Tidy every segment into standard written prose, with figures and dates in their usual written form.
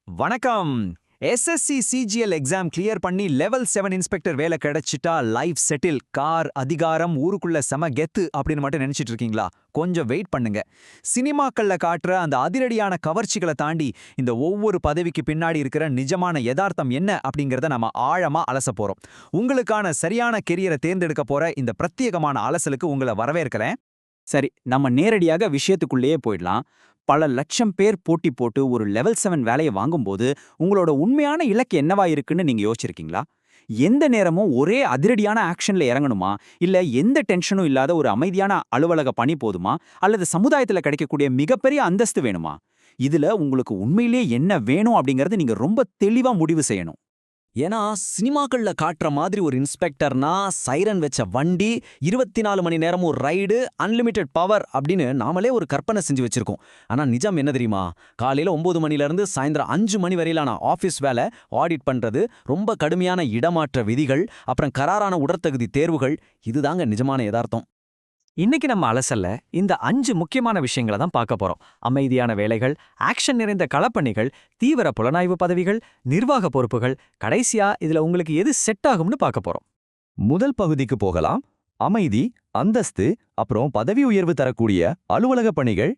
வணக்கம். SSC CGL exam clear பண்ணி level 7 inspector வேலை கிடைச்சிட்டா லைஃப் செட்டில், கார், அதிகாரம், ஊருக்குள்ள செம கெத்து அப்படின்னு மட்டும் நினைச்சிட்டு இருக்கீங்களா? கொஞ்சம் வெயிட் பண்ணுங்க. சினிமாக்கள்ல காட்டுற அந்த அதிரடியான கவர்ச்சிகளை தாண்டி இந்த ஒவ்வொரு பதவிக்கு பின்னாடி இருக்கிற நிஜமான யதார்த்தம் என்ன அப்படிங்கறத நம்ம ஆழமா அலச போறோம். உங்களுக்கான சரியான கெரியரை தேர்ந்தெடுக்க போற இந்த பிரத்யேகமான அலசலுக்கு உங்களை வரவேற்கிறேன். சரி, நம்ம நேரடியாக விஷயத்துக்குள்ளேயே போயிடலாம். பல லட்சம் பேர் போட்டி போட்டு ஒரு லெவல் 7 வேலையை வாங்கும்போது உங்களோட உண்மையான இலக்கு என்னவா இருக்குன்னு நீங்க யோசிச்சிருக்கீங்களா? எந்த நேரமும் ஒரே அதிரடியான ஆக்ஷன்ல இறங்கணுமா? இல்ல எந்த டென்ஷனும் இல்லாத ஒரு அமைதியான அலுவலக பணி போதுமா? அல்லது சமுதாயத்துல கிடைக்கக்கூடிய மிகப்பெரிய அந்தஸ்து வேணுமா? இதுல உங்களுக்கு உண்மையிலேயே என்ன வேணும் அப்படிங்கறத நீங்க ரொம்ப தெளிவா முடிவு செய்யணும். ஏன்னா சினிமாக்கள்ல காட்டுற மாதிரி ஒரு இன்ஸ்பெக்டர்னா சைரன் வச்ச வண்டி, 24 மணி நேரமும் ரைடு, அன்லிமிட்டெட் பவர் அப்படின்னு நாமளே ஒரு கற்பனை செஞ்சு வச்சிருக்கோம். ஆனா நிஜம் என்ன தெரியுமா? காலையில 9 மணில இருந்து சாயந்தரம் 5 மணி வரையிலான ஆபீஸ் வேலை, ஆடிட் பண்றது, ரொம்ப கடுமையான இடமாற்ற விதிகள், அப்புறம் கராரான உடற்தகுதி தேர்வுகள், இதுதாங்க நிஜமான யதார்த்தம். இன்னைக்கு நம்ம அலசல்ல இந்த 5 முக்கியமான விஷயங்களை தான் பார்க்க போறோம். அமைதியான வேலைகள், ஆக்ஷன் நிறைந்த களப்பணிகள், தீவிர புலனாய்வு பதவிகள், நிர்வாக பொறுப்புகள், கடைசியா இதுல உங்களுக்கு எது செட் ஆகும்னு பார்க்க போறோம். முதல் பகுதிக்கு போகலாம். அமைதி, அந்தஸ்து, அப்புறம் பதவி உயர்வு தரக்கூடிய அலுவலக பணிகள்.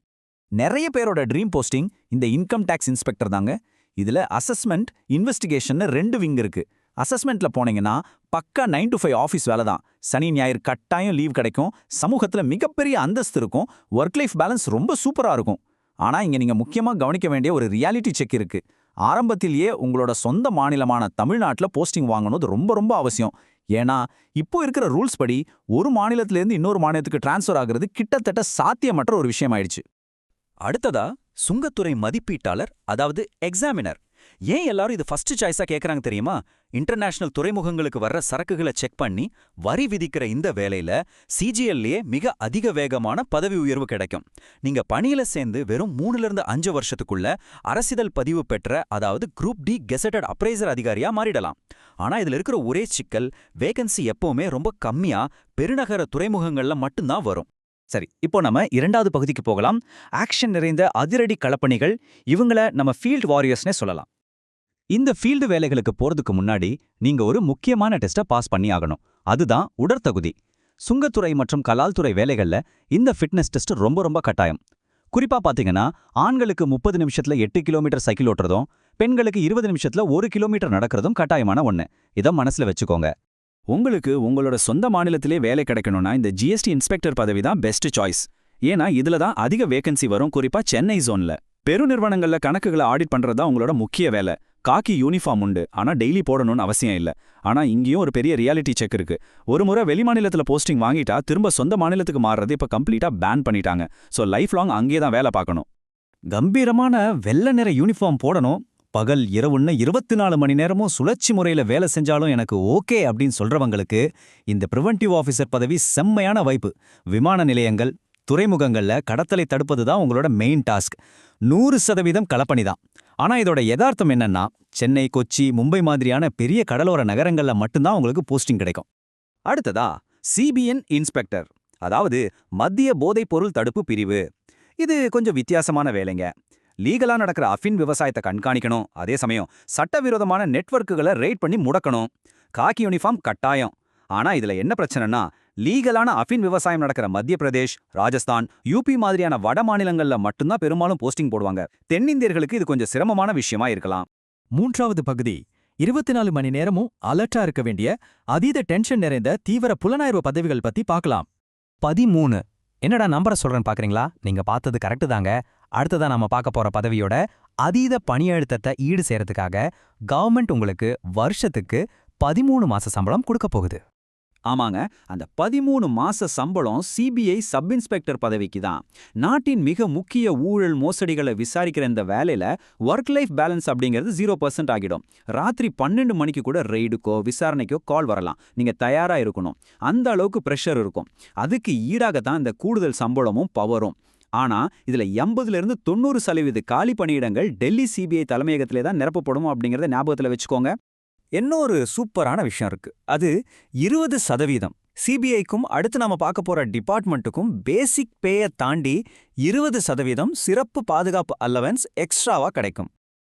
நிறைய பேரோட ட்ரீம் போஸ்டிங் இந்த இன்கம் டேக்ஸ் இன்ஸ்பெக்டர் தாங்க. இதுல அசஸ்மெண்ட், இன்வெஸ்டிகேஷன் 2 விங் இருக்கு. அசஸ்மெண்ட்ல போனீங்கன்னா பக்கா 9 to 5 ஆஃபீஸ் வேலை தான். சனி ஞாயிறு கட்டாயம் லீவ் கிடைக்கும். சமூகத்துல மிகப்பெரிய அந்தஸ்து இருக்கும். ஒர்க் லைஃப் பேலன்ஸ் ரொம்ப சூப்பரா இருக்கும். ஆனா இங்க நீங்க முக்கியமா கவனிக்க வேண்டிய ஒரு ரியாலிட்டி செக் இருக்கு. ஆரம்பத்திலேயே உங்களோட சொந்த மாநிலமான தமிழ்நாட்டுல போஸ்டிங் வாங்கணும் ரொம்ப ரொம்ப அவசியம். ஏன்னா இப்போ இருக்கிற ரூல்ஸ் படி ஒரு மாநிலத்திலேருந்து இன்னொரு மாநிலத்துக்கு டிரான்ஸ்ஃபர் ஆகுறது கிட்டத்தட்ட சாத்தியமற்ற ஒரு விஷயம் ஆயிடுச்சு. அடுத்ததா சுங்கத்துறை மதிப்பீட்டாளர், அதாவது எக்ஸாமினர். ஏன் எல்லாரும் இது ஃபர்ஸ்ட் சாய்ஸா கேக்குறாங்க தெரியுமா? இன்டர்நேஷனல் துறைமுகங்களுக்கு வர்ற சரக்குகளை செக் பண்ணி வரி விதிக்கிற இந்த வேலையில சிஜிஎல்லே மிக அதிக வேகமான பதவி உயர்வு கிடைக்கும். நீங்க பணியில சேர்ந்து வெறும் 3லிருந்து 5 வருஷத்துக்குள்ள அரசிதழ் பதிவு பெற்ற, அதாவது குரூப் டி கெசட்டட் அப்ரைசர் அதிகாரியா மாறிடலாம். ஆனா இதுல இருக்கிற ஒரே சிக்கல், வேகன்சி எப்பவுமே ரொம்ப கம்மியா பெருநகர துறைமுகங்கள்ல மட்டும்தான் வரும். சரி, இப்போ நம்ம 2வது பகுதிக்கு போகலாம். ஆக்ஷன் நிறைந்த அதிரடி களப்பணிகள், இவங்கள நம்ம ஃபீல்ட் வாரியர்ஸ்னே சொல்லலாம். இந்த ஃபீல்டு வேலைகளுக்கு போறதுக்கு முன்னாடி நீங்க ஒரு முக்கியமான டெஸ்ட்டை பாஸ் பண்ணி ஆகணும். அதுதான் உடற்தகுதி. சுங்கத்துறை மற்றும் கலால்துறை வேலைகள்ல இந்த ஃபிட்னஸ் டெஸ்ட் ரொம்ப ரொம்ப கட்டாயம். குறிப்பா பாத்தீங்கன்னா, ஆண்களுக்கு 30 நிமிஷத்துல 8 கிலோமீட்டர் சைக்கிள் ஓட்டுறதும், பெண்களுக்கு 20 நிமிஷத்துல 1 கிலோமீட்டர் நடக்கிறதும் கட்டாயமான ஒண்ணு. இதை மனசுல வச்சுக்கோங்க. உங்களுக்கு உங்களோட சொந்த மாநிலத்திலே வேலை கிடைக்கணும்னா இந்த ஜிஎஸ்டி இன்ஸ்பெக்டர் பதவி தான் பெஸ்ட் சாய்ஸ். ஏன்னா இதுல தான் அதிக வேகன்சி வரும், குறிப்பா சென்னை ஜோன்ல. பெருநிறுவனங்கள்ல கணக்குகளை ஆடிட் பண்றது தான் உங்களோட முக்கிய வேலை. காக்கி யூனிஃபார்ம் உண்டு, ஆனா டெய்லி போடணும்னு அவசியம் இல்ல. ஆனா இங்கேயும் ஒரு பெரிய ரியாலிட்டி செக் இருக்கு. ஒரு முறை வெளிமாநிலத்துல போஸ்டிங் வாங்கிட்டா திரும்ப சொந்த மாநிலத்துக்கு மாறுறது இப்ப கம்ப்ளீட்டா பேன் பண்ணிட்டாங்க. சோ லைஃப் லாங் அங்கேயே தான் வேலை பார்க்கணும். கம்பீரமான வெள்ளை நிற யூனிஃபார்ம் போடணும், பகல் இரவுன்னு 24 மணி நேரமும் சுழற்சி முறையில வேலை செஞ்சாலும் எனக்கு ஓகே அப்படின்னு சொல்றவங்களுக்கு இந்த பிரிவென்டிவ் ஆஃபீஸர் பதவி செம்மையான வாய்ப்பு. விமான நிலையங்கள், துறைமுகங்கள்ல கடத்தலை தடுப்பது தான் உங்களோட மெயின் டாஸ்க். 100% களப்பணி தான். ஆனா இதோட யதார்த்தம் என்னன்னா, சென்னை, கொச்சி, மும்பை மாதிரியான பெரிய கடலோர நகரங்கள்ல மட்டும்தான் உங்களுக்கு போஸ்டிங் கிடைக்கும். அடுத்ததா சிபிஎன் இன்ஸ்பெக்டர், அதாவது மத்திய போதைப் பொருள் தடுப்பு பிரிவு. இது கொஞ்சம் வித்தியாசமான வேலைங்க. லீகலா நடக்கிற அஃபின் விவசாயத்தை கண்காணிக்கணும், அதே சமயம் சட்டவிரோதமான நெட்வொர்க்குகளை ரெய்ட் பண்ணி முடக்கணும். காக்கி யூனிஃபார்ம் கட்டாயம். ஆனா இதுல என்ன பிரச்சனைனா, லீகலான அஃபின் விவசாயம் நடக்கிற மத்திய பிரதேஷ், ராஜஸ்தான், யூபி மாதிரியான வட மாநிலங்கள்ல மட்டும்தான் பெரும்பாலும் போஸ்டிங் போடுவாங்க. தென்னிந்தியர்களுக்கு இது கொஞ்சம் சிரமமான விஷயமா இருக்கலாம். 3வது பகுதி 24 மணி நேரமும் அலர்ட்டா இருக்க வேண்டிய அதீத டென்ஷன் நிறைந்த தீவிர புலனாய்வு பதவிகள் பத்தி பார்க்கலாம். 13. என்னடா நம்பரை சொல்றேன்னு பாக்குறீங்களா? நீங்க பார்த்தது கரெக்டு தாங்க. அடுத்ததா நாம பார்க்க போற பதவியோட அதீத பணி அழுத்தத்தை ஈடு செய்யறதுக்காக கவர்மெண்ட் உங்களுக்கு வருஷத்துக்கு 13 மாச சம்பளம் கொடுக்க போகுது. ஆமாங்க, அந்த 13 மாச சம்பளம் சிபிஐ சப் இன்ஸ்பெக்டர் பதவிக்கு தான். நாட்டின் மிக முக்கிய ஊழல் மோசடிகளை விசாரிக்கிற இந்த வேலையில ஒர்க் லைஃப் பேலன்ஸ் அப்படிங்கிறது 0% ஆகிடும். ராத்திரி 12 மணிக்கு கூட ரெய்டுக்கோ விசாரணைக்கோ கால் வரலாம். நீங்க தயாரா இருக்கணும். அந்த அளவுக்கு பிரஷர் இருக்கும். அதுக்கு ஈடாகத்தான் இந்த கூடுதல் சம்பளமும் பவரும். ஆனா இதுல 80லிருந்து 90% காலி பணியிடங்கள் டெல்லி சிபிஐ தலைமையகத்திலே தான் நிரப்பப்படும் அப்படிங்கறத ஞாபகத்துல வச்சுக்கோங்க. இன்னொரு சூப்பரான விஷயம் இருக்கு. அது 20%. சிபிஐக்கும் அடுத்து நாம பார்க்க போற டிபார்ட்மெண்ட்டுக்கும் பேசிக் பேயை தாண்டி 20% சிறப்பு பாதுகாப்பு அலவன்ஸ் எக்ஸ்ட்ராவா கிடைக்கும்.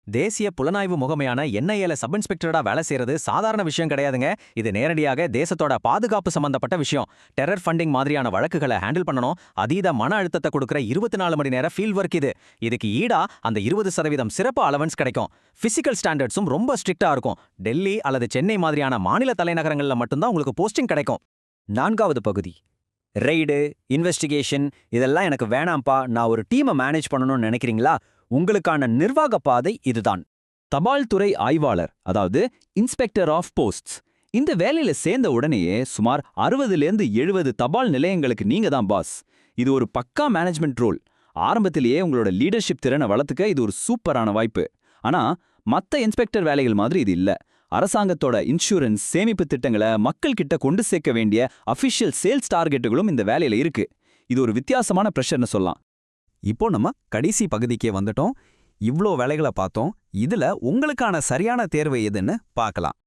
தேசிய புலனாய்வு முகமையான NIAல சப் இன்ஸ்பெக்டரா வேலை செய்யறது சாதாரண விஷயம் கிடையாதுங்க. இது நேரடியாக தேசத்தோட பாதுகாப்பு சம்பந்தப்பட்ட விஷயம். டெரர் ஃபண்டிங் மாதிரியான வழக்குகளை ஹேண்டில் பண்ணணும். அதீத மன அழுத்தத்தை கொடுக்கிற 24 மணி நேர ஃபீல்ட் ஒர்க் இது. இதுக்கு ஈடா அந்த 20% சிறப்பு அலவன்ஸ் கிடைக்கும். பிசிக்கல் ஸ்டாண்டர்ட்ஸும் ரொம்ப ஸ்ட்ரிக்ட்டா இருக்கும். டெல்லி அல்லது சென்னை மாதிரியான மாநில தலைநகரங்கள்ல மட்டும்தான் உங்களுக்கு போஸ்டிங் கிடைக்கும். 4வது பகுதி ரெய்டு, இன்வெஸ்டிகேஷன் இதெல்லாம் எனக்கு வேணாம்ப்பா, நான் ஒரு டீமை மேனேஜ் பண்ணணும்னு நினைக்கிறீங்களா? உங்களுக்கான நிர்வாக பாதை இதுதான். தபால் துறை ஆய்வாளர், அதாவது இன்ஸ்பெக்டர் ஆஃப் போஸ்ட்ஸ். இந்த வேலையில சேர்ந்த உடனேயே சுமார் 60லேருந்து 70 தபால் நிலையங்களுக்கு நீங்க தான் பாஸ். இது ஒரு பக்கா மேனேஜ்மெண்ட் ரோல். ஆரம்பத்திலேயே உங்களோட லீடர்ஷிப் திறனை வளர்த்துக்க இது ஒரு சூப்பரான வாய்ப்பு. ஆனா மத்த இன்ஸ்பெக்டர் வேலைகள் மாதிரி இது இல்ல. அரசாங்கத்தோட இன்சூரன்ஸ், சேமிப்பு திட்டங்களை மக்கள் கிட்ட கொண்டு சேர்க்க வேண்டிய அஃபிஷியல் சேல்ஸ் டார்கெட்டுகளும் இந்த வேலையில இருக்கு. இது ஒரு வித்தியாசமான பிரஷர்னு சொல்லலாம். இப்போ நம்ம கடைசி பகுதிக்கே வந்துட்டோம். இவ்ளோ வேலைகளை பார்த்தோம். இதுல உங்களுக்கான சரியான தேர்வு எதுன்னு பார்க்கலாம்.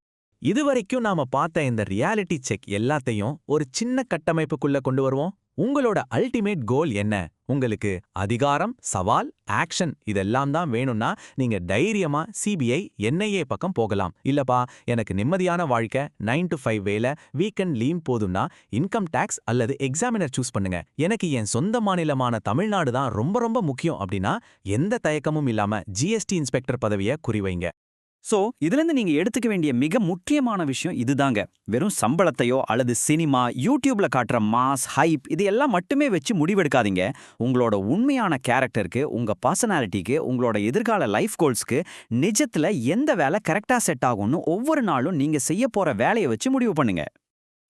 இதுவரைக்கும் நாம பார்த்த இந்த ரியாலிட்டி செக் எல்லாத்தையும் ஒரு சின்ன கட்டமைப்புக்குள்ள கொண்டு வருவோம். உங்களோட அல்டிமேட் கோல் என்ன? உங்களுக்கு அதிகாரம், சவால், ஆக்ஷன் இதெல்லாம் தான் வேணும்னா நீங்க தைரியமா CBI, NIA பக்கம் போகலாம். இல்லப்பா, எனக்கு நிம்மதியான வாழ்க்கை, 9 to 5 வேலை, வீக்கெண்ட் லீவ் போதும்னா இன்கம் டாக்ஸ் அல்லது எக்ஸாமினர் சூஸ் பண்ணுங்க. எனக்கு என் சொந்த மாநிலமான தமிழ்நாடு தான் ரொம்ப ரொம்ப முக்கியம் அப்படின்னா எந்த தயக்கமும் இல்லாம GST இன்ஸ்பெக்டர் பதவியை குறிவைங்க. சோ இதுலேருந்து நீங்க எடுத்துக்க வேண்டிய மிக முக்கியமான விஷயம் இதுதாங்க. வெறும் சம்பளத்தையோ அல்லது சினிமா, யூடியூப்ல காட்டுற மாஸ், ஹைப் இது எல்லாம் மட்டுமே வச்சு முடிவெடுக்காதீங்க. உங்களோட உண்மையான கேரக்டருக்கு, உங்க பர்சனாலிட்டிக்கு, உங்களோட எதிர்கால லைஃப் கோல்ஸ்க்கு நிஜத்துல எந்த வேலை கரெக்டா செட் ஆகும்னு ஒவ்வொரு நாளும் நீங்க செய்ய போற வேலையை வச்சு முடிவு பண்ணுங்க.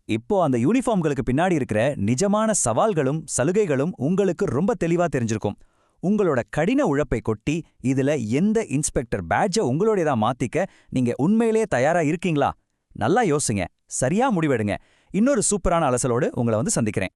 இப்போ அந்த யூனிஃபார்ம்களுக்கு பின்னாடி இருக்கிற நிஜமான சவால்களும் சலுகைகளும் உங்களுக்கு ரொம்ப தெளிவா தெரிஞ்சிருக்கும். உங்களோட கடின உழைப்பை கொட்டி இதுல எந்த இன்ஸ்பெக்டர் பேட்ஜை உங்களோடதா மாத்திக்க நீங்க உண்மையிலேயே தயாரா இருக்கீங்களா? நல்லா யோசிங்க, சரியா முடிவெடுங்க. இன்னொரு சூப்பரான அலசலோடு உங்களை வந்து சந்திக்கிறேன்.